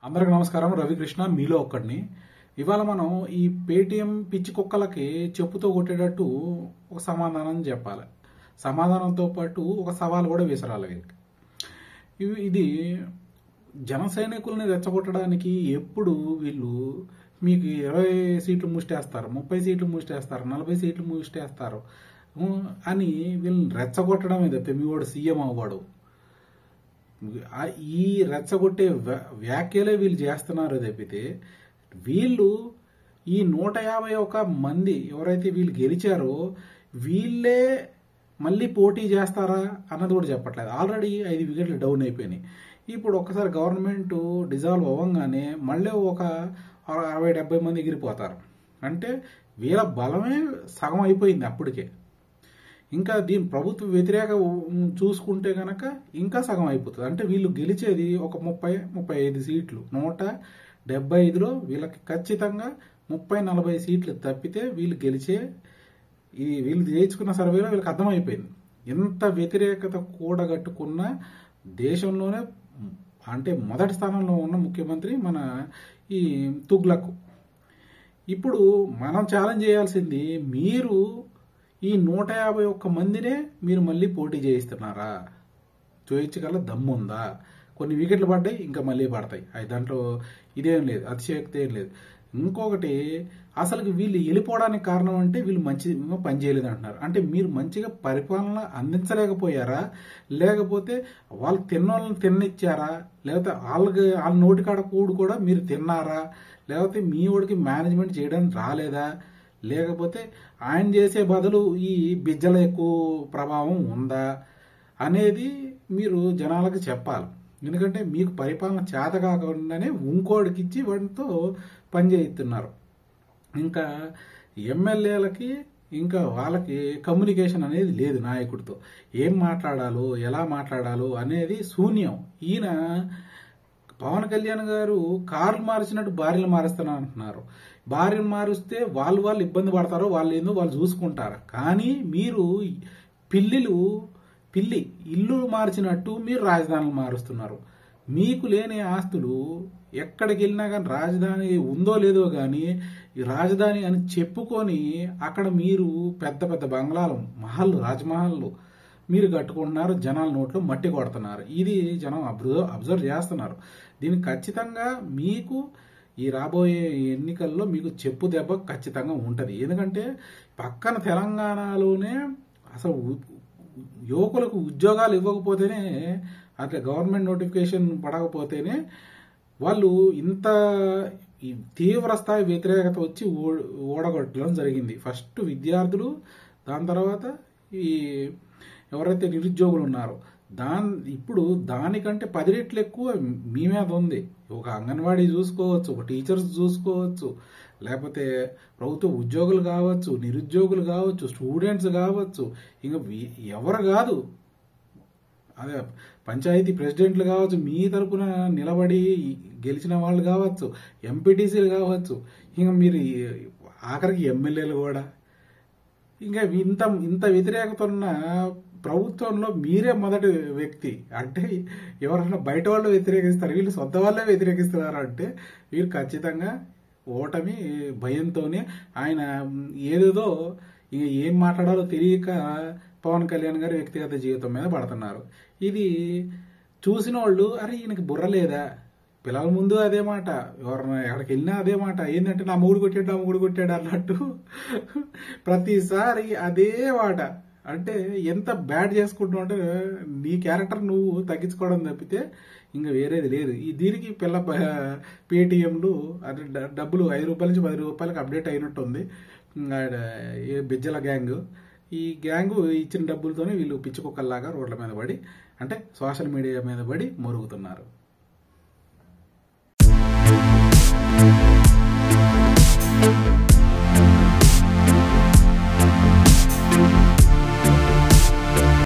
అందరికి నమస్కారం. రవికృష్ణ మీలో ఒక్కడిని. ఇవాళ మనం ఈ పేటిఎం పిచ్చి కుక్కలకి చెప్పుతో కొట్టేటట్టు ఒక సమాధానం చెప్పాలి. సమాధానంతో పాటు ఒక సవాల్ కూడా విసరాలి వీళ్ళకి. ఇది జన సైనికుల్ని రెచ్చగొట్టడానికి ఎప్పుడు వీళ్ళు మీకు 20 సీట్లు ముష్టేస్తారు, 30 సీట్లు ముష్టేస్తారు, 40 సీట్లు ముష్టేస్తారు అని వీళ్ళని రెచ్చగొట్టడమే తప్పితే మీ వాడు సీఎం అవ్వడు. ఈ రెచ్చగొట్టే వ్యాఖ్యలే వీళ్ళు చేస్తున్నారు తప్పితే వీళ్ళు ఈ 151 మంది ఎవరైతే వీళ్ళు గెలిచారో వీళ్ళే మళ్ళీ పోటీ చేస్తారా అన్నది కూడా చెప్పట్లేదు. ఆల్రెడీ 5 వికెట్లు డౌన్ అయిపోయినాయి. ఇప్పుడు ఒక్కసారి గవర్నమెంట్ డిజాల్వ్ అవ్వగానే మళ్ళీ ఒక 60-70 మంది ఎగిరిపోతారు. అంటే వీళ్ళ బలమే సగం అయిపోయింది అప్పటికే. ఇంకా దీని ప్రభుత్వ వ్యతిరేక చూసుకుంటే కనుక ఇంకా సగం అయిపోతుంది. అంటే వీళ్ళు గెలిచేది ఒక 30-35 సీట్లు. 175లో వీళ్ళకి ఖచ్చితంగా 30-40 సీట్లు తప్పితే వీళ్ళు గెలిచే వీళ్ళు చేయించుకున్న సర్వేలో వీళ్ళకి అర్థమైపోయింది. ఎంత వ్యతిరేకత కూడగట్టుకున్న దేశంలోనే అంటే మొదటి స్థానంలో ఉన్న ముఖ్యమంత్రి మన ఈ తుగ్లక్. ఇప్పుడు మనం ఛాలెంజ్ చేయాల్సింది, మీరు ఈ 151 మందినే మీరు మళ్ళీ పోటీ చేయిస్తున్నారా? చూయించగల దమ్ముందా? కొన్ని వికెట్లు పడ్డాయి, ఇంకా మళ్ళీ పడతాయి. దాంట్లో ఇదేం లేదు, అతిశయోక్తి ఏం లేదు. ఇంకొకటి, అసలు వీళ్ళు వెళ్ళిపోవడానికి కారణం అంటే వీళ్ళు మంచిగా పనిచేయలేదు అంటున్నారు. అంటే మీరు మంచిగా పరిపాలన అందించలేకపోయారా? లేకపోతే వాళ్ళు తిన్నోళ్ళని తిన్నిచ్చారా? లేకపోతే వాళ్ళ నోటికాడ కూడు కూడా మీరు తిన్నారా? లేకపోతే మీ వాడికి మేనేజ్మెంట్ చేయడానికి రాలేదా? లేకపోతే ఆయన చేసే బదులు ఈ బిజ్జల ఎక్కువ ప్రభావం ఉందా అనేది మీరు జనాలకు చెప్పాలి. ఎందుకంటే మీకు పరిపాలన చేత కాకుండానే ఇంకోడికి ఇచ్చి వాటితో పనిచేయిస్తున్నారు. ఇంకా ఎమ్మెల్యేలకి ఇంకా వాళ్ళకి కమ్యూనికేషన్ అనేది లేదు. నాయకుడితో ఏం మాట్లాడాలో ఎలా మాట్లాడాలో అనేది శూన్యం. ఈయన పవన్ కళ్యాణ్ గారు కార్లు మార్చినట్టు భార్యలు మారుస్తాను అంటున్నారు. భార్యను మారుస్తే వాళ్ళు ఇబ్బంది పడతారో వాళ్ళు ఏందో వాళ్ళు చూసుకుంటారు. కానీ మీరు పిల్లి ఇల్లు మార్చినట్టు మీరు రాజధానులు మారుస్తున్నారు. మీకు లేని ఆస్తులు ఎక్కడికి వెళ్ళినా కానీ రాజధాని ఉందో లేదో కానీ ఈ రాజధాని అని చెప్పుకొని అక్కడ మీరు పెద్ద పెద్ద బంగ్లాలు, రాజమహల్లు మీరు కట్టుకుంటున్నారు. జనాల నోట్లో మట్టి కొడుతున్నారు. ఇది జనం అబ్జర్వ్ చేస్తున్నారు. దీనికి ఖచ్చితంగా మీకు ఈ రాబోయే ఎన్నికల్లో మీకు చెప్పు దెబ్బ ఖచ్చితంగా ఉంటుంది. ఎందుకంటే పక్కన తెలంగాణలోనే అసలు యువకులకు ఉద్యోగాలు ఇవ్వకపోతేనే, అట్లా గవర్నమెంట్ నోటిఫికేషన్ పడకపోతేనే వాళ్ళు ఇంత తీవ్ర స్థాయి వ్యతిరేకత వచ్చి ఓడగొట్టడం జరిగింది. ఫస్ట్ విద్యార్థులు, దాని తర్వాత ఈ ఎవరైతే నిరుద్యోగులు ఉన్నారో ఇప్పుడు దానికంటే 10 రెట్లు ఎక్కువ మీ మీద ఉంది. ఒక అంగన్వాడీ చూసుకోవచ్చు, ఒక టీచర్స్ చూసుకోవచ్చు, లేకపోతే ప్రభుత్వ ఉద్యోగులు కావచ్చు, నిరుద్యోగులు కావచ్చు, స్టూడెంట్స్ కావచ్చు, ఇంకా ఎవరు కాదు, అదే పంచాయతీ ప్రెసిడెంట్లు కావచ్చు, మీ తరపున నిలబడి గెలిచిన వాళ్ళు కావచ్చు, ఎంపీటీసీలు కావచ్చు, ఇంకా మీరు ఆఖరికి ఎమ్మెల్యేలు కూడా. ఇంకా ఇంత వ్యతిరేకత ఉన్న ప్రభుత్వంలో మీరే మొదటి వ్యక్తి. అంటే ఎవరైనా బయట వాళ్ళు వ్యతిరేకిస్తారు, వీళ్ళు సొంత వాళ్ళే వ్యతిరేకిస్తున్నారు. అంటే వీరు ఖచ్చితంగా ఓటమి భయంతోనే ఆయన ఏదేదో ఏం మాట్లాడాలో తెలియక పవన్ కళ్యాణ్ గారి వ్యక్తిగత జీవితం మీద పడుతున్నారు. ఇది చూసిన వాళ్ళు, అరే ఈయనకి బుర్ర లేదా? పిల్లల ముందు అదే మాట, ఎవరైనా ఎక్కడికి వెళ్ళినా అదే మాట. ఏంటంటే నా మూడు కొట్టాడు అన్నట్టు ప్రతిసారి అదే మాట. అంటే ఎంత బ్యాడ్ చేసుకుంటున్నావు అంటే నీ క్యారెక్టర్ నువ్వు తగ్గించుకోవడం తప్పితే ఇంకా వేరేది లేదు. దీనికి పేటిఎంలు అది డబ్బులు 5 రూపాయల నుంచి 10 రూపాయలకు అప్డేట్ అయినట్టు ఉంది. బిజ్జల గ్యాంగ్, ఈ గ్యాంగు ఇచ్చిన డబ్బులతోనే వీళ్ళు పిచ్చి కుక్కల్లాగా రోడ్ల మీద పడి, అంటే సోషల్ మీడియా మీద పడి మొరుగుతున్నారు.